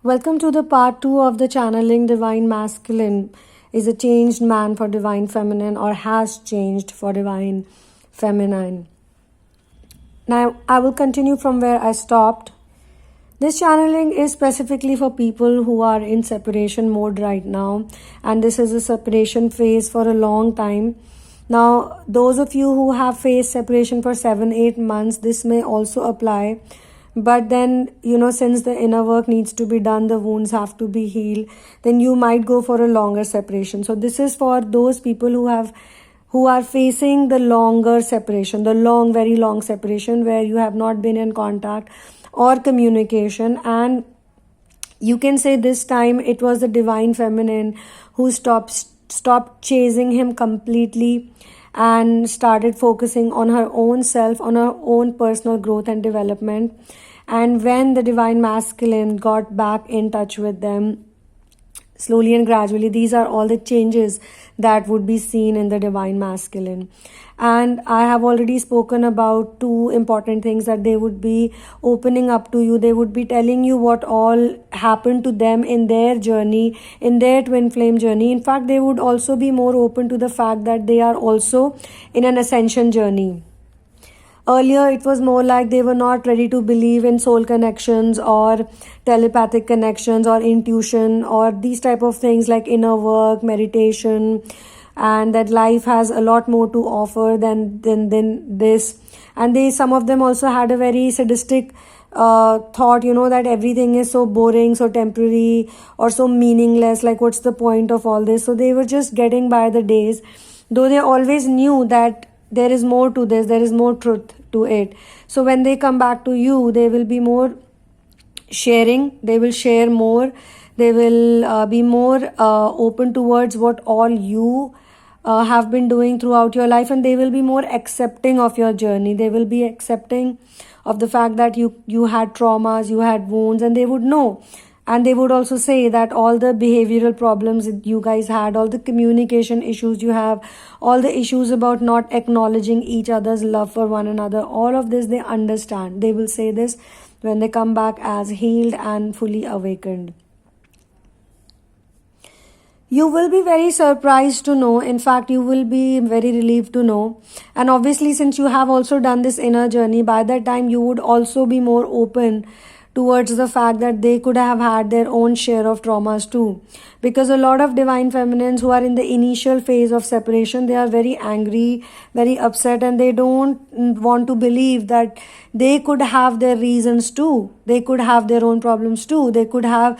Welcome to the part 2 of the channeling divine masculine. Is a changed man for divine feminine or has changed for divine feminine? Now, I will continue from where I stopped. This channeling is specifically for people who are in separation mode right now, and this is a separation phase for a long time. Now, those of you who have faced separation for 7-8 months, this may also apply. But then, since the inner work needs to be done, the wounds have to be healed, then you might go for a longer separation. So this is for those people who are facing the longer separation, the long, very long separation where you have not been in contact or communication. And you can say this time it was the divine feminine who stopped chasing him completely and started focusing on her own self, on her own personal growth and development. And when the divine masculine got back in touch with them, slowly and gradually, these are all the changes that would be seen in the divine masculine. And I have already spoken about two important things, that they would be opening up to you. They would be telling you what all happened to them in their journey, in their twin flame journey. In fact, they would also be more open to the fact that they are also in an ascension journey. Earlier, it was more like they were not ready to believe in soul connections or telepathic connections or intuition or these type of things like inner work, meditation, and that life has a lot more to offer than this. And some of them also had a very sadistic thought, that everything is so boring, so temporary, or so meaningless. Like, what's the point of all this? So they were just getting by the days, though they always knew that there is more to this, there is more truth to it. So when they come back to you, they will be more sharing, they will share more, they will be more open towards what all you have been doing throughout your life, and they will be more accepting of your journey. They will be accepting of the fact that you had traumas, you had wounds, and they would know. And they would also say that all the behavioral problems that you guys had, all the communication issues you have, all the issues about not acknowledging each other's love for one another, all of this they understand. They will say this when they come back as healed and fully awakened. You will be very surprised to know. In fact, you will be very relieved to know. And obviously, since you have also done this inner journey, by that time you would also be more open towards the fact that they could have had their own share of traumas too. Because a lot of divine feminines who are in the initial phase of separation, they are very angry, very upset, and they don't want to believe that they could have their reasons too. They could have their own problems too. They could have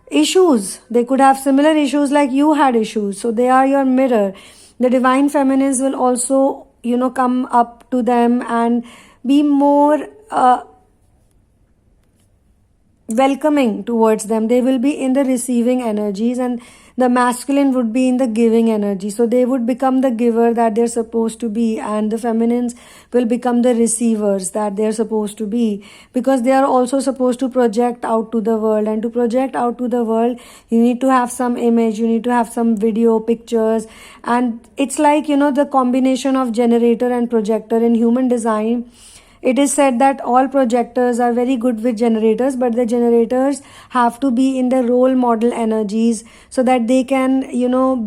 issues. They could have similar issues like you had issues. So they are your mirror. The divine feminines will also, come up to them and be more welcoming towards them. They will be in the receiving energies, and the masculine would be in the giving energy. So they would become the giver that they're supposed to be, and the feminines will become the receivers that they're supposed to be, because they are also supposed to project out to the world. And to project out to the world, you need to have some image, you need to have some video, pictures. And it's like, the combination of generator and projector in human design. It is said that all projectors are very good with generators, but the generators have to be in the role model energies so that they can,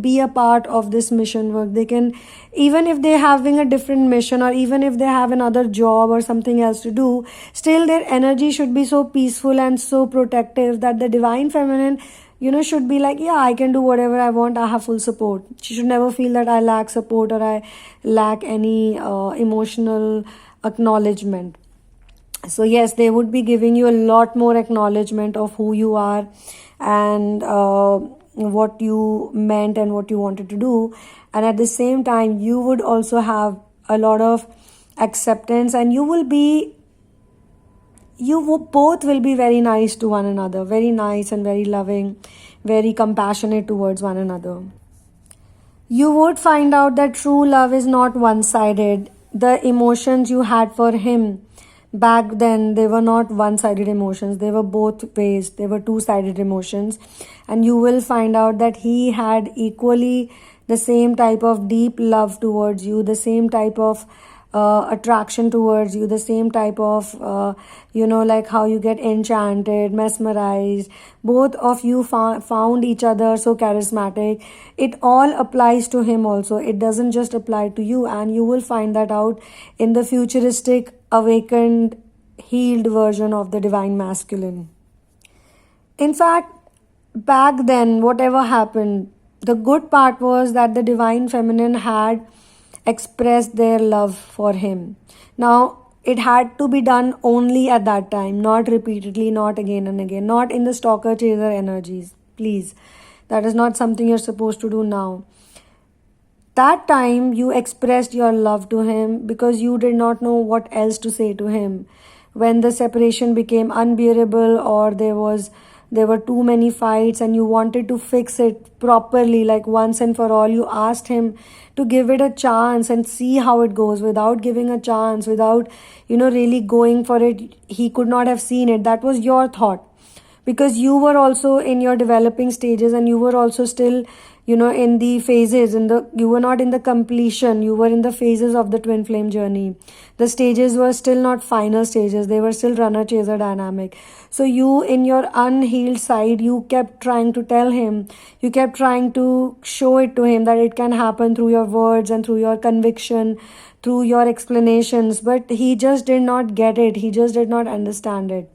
be a part of this mission work. They can, even if they're having a different mission, or even if they have another job or something else to do, still their energy should be so peaceful and so protective that the divine feminine, should be like, yeah, I can do whatever I want. I have full support. She should never feel that I lack support or I lack any emotional acknowledgement. So yes, they would be giving you a lot more acknowledgement of who you are and what you meant and what you wanted to do. And at the same time, you would also have a lot of acceptance, and you both will be very nice to one another, very nice and very loving, very compassionate towards one another. You would find out that true love is not one-sided. The emotions you had for him back then, they were not one-sided emotions. They were both ways. They were two-sided emotions. And you will find out that he had equally the same type of deep love towards you, the same type of attraction towards you, the same type of, like how you get enchanted, mesmerized. Both of you found each other so charismatic. It all applies to him also. It doesn't just apply to you, and you will find that out in the futuristic, awakened, healed version of the divine masculine. In fact, back then, whatever happened, the good part was that the divine feminine had expressed their love for him. Now, it had to be done only at that time, not repeatedly, not again and again, not in the stalker chaser energies. Please. That is not something you're supposed to do now. That time you expressed your love to him because you did not know what else to say to him. When the separation became unbearable, or there were too many fights and you wanted to fix it properly, like once and for all, you asked him to give it a chance and see how it goes. Without giving a chance, without really going for it, he could not have seen it. That was your thought, because you were also in your developing stages, and you were also still in the phases, you were not in the completion, you were in the phases of the twin flame journey. The stages were still not final stages, they were still runner chaser dynamic. So you, in your unhealed side, you kept trying to tell him, you kept trying to show it to him that it can happen through your words and through your conviction, through your explanations, but he just did not get it, he just did not understand it.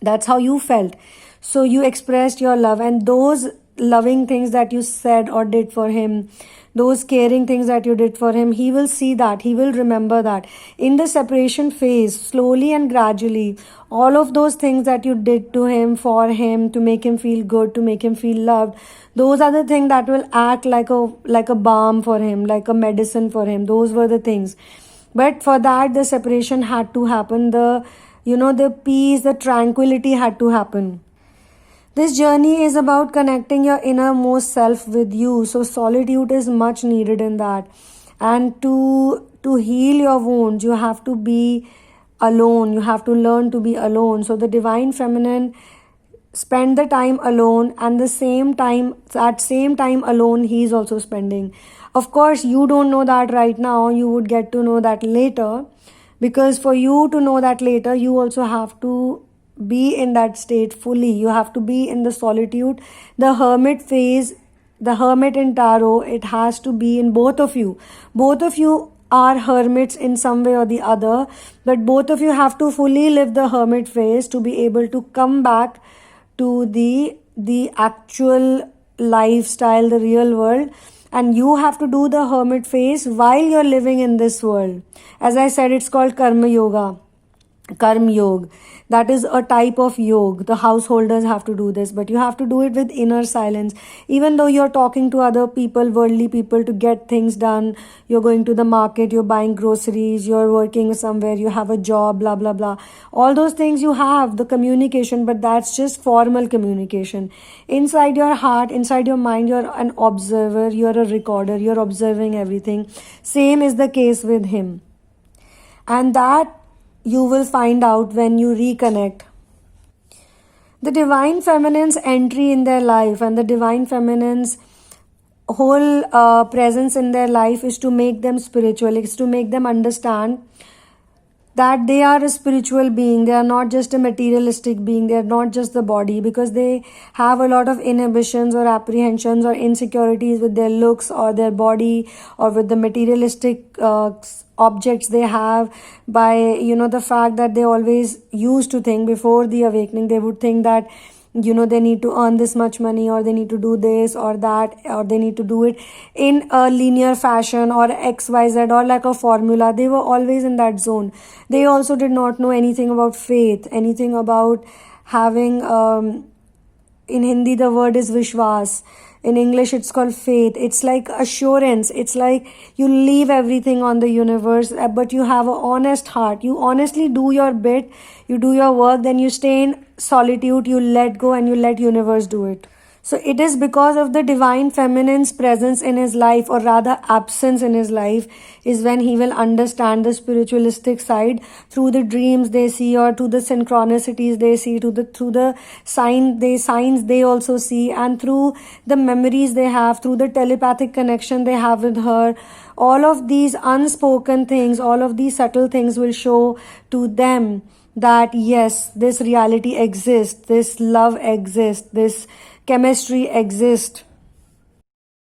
That's how you felt. So you expressed your love, and those loving things that you said or did for him, those caring things that you did for him, he will see that, he will remember that. In the separation phase, slowly and gradually, all of those things that you did to him, for him, to make him feel good, to make him feel loved, those are the things that will act like a balm for him, like a medicine for him. Those were the things. But for that, the separation had to happen. The peace, the tranquility had to happen. This journey is about connecting your innermost self with you. So solitude is much needed in that. And to heal your wounds, you have to be alone. You have to learn to be alone. So the divine feminine spend the time alone, and that same time alone he is also spending. Of course, you don't know that right now. You would get to know that later. Because for you to know that later, you also have to be in that state fully. You have to be in the solitude, the hermit phase, the hermit in tarot. It has to be in both of you. Both of you are hermits in some way or the other, but both of you have to fully live the hermit phase to be able to come back to the actual lifestyle, the real world. And you have to do the hermit phase while you're living in this world. As I said, it's called karma yoga, karma yoga. That is a type of yoga. The householders have to do this, but you have to do it with inner silence. Even though you're talking to other people, worldly people, to get things done, you're going to the market, you're buying groceries, you're working somewhere, you have a job, blah, blah, blah. All those things you have, the communication, but that's just formal communication. Inside your heart, inside your mind, you're an observer, you're a recorder, you're observing everything. Same is the case with him. And that you will find out when you reconnect. The divine feminine's entry in their life and the divine feminine's whole presence in their life is to make them spiritual. It's to make them understand that they are a spiritual being. They are not just a materialistic being. They are not just the body, because they have a lot of inhibitions or apprehensions or insecurities with their looks or their body or with the materialistic objects they have. By the fact that they always used to think, before the awakening, they would think that they need to earn this much money, or they need to do this or that, or they need to do it in a linear fashion or XYZ or like a formula. They were always in that zone. They also did not know anything about faith, anything about having, in Hindi the word is Vishwas. In English, it's called faith. It's like assurance. It's like you leave everything on the universe, but you have an honest heart. You honestly do your bit. You do your work. Then you stay in solitude. You let go and you let universe do it. So it is because of the divine feminine's presence in his life, or rather absence in his life, is when he will understand the spiritualistic side through the dreams they see, or to the synchronicities they see, through the signs they also see, and through the memories they have, through the telepathic connection they have with her. All of these unspoken things, all of these subtle things will show to them that yes, this reality exists, this love exists, this chemistry exists.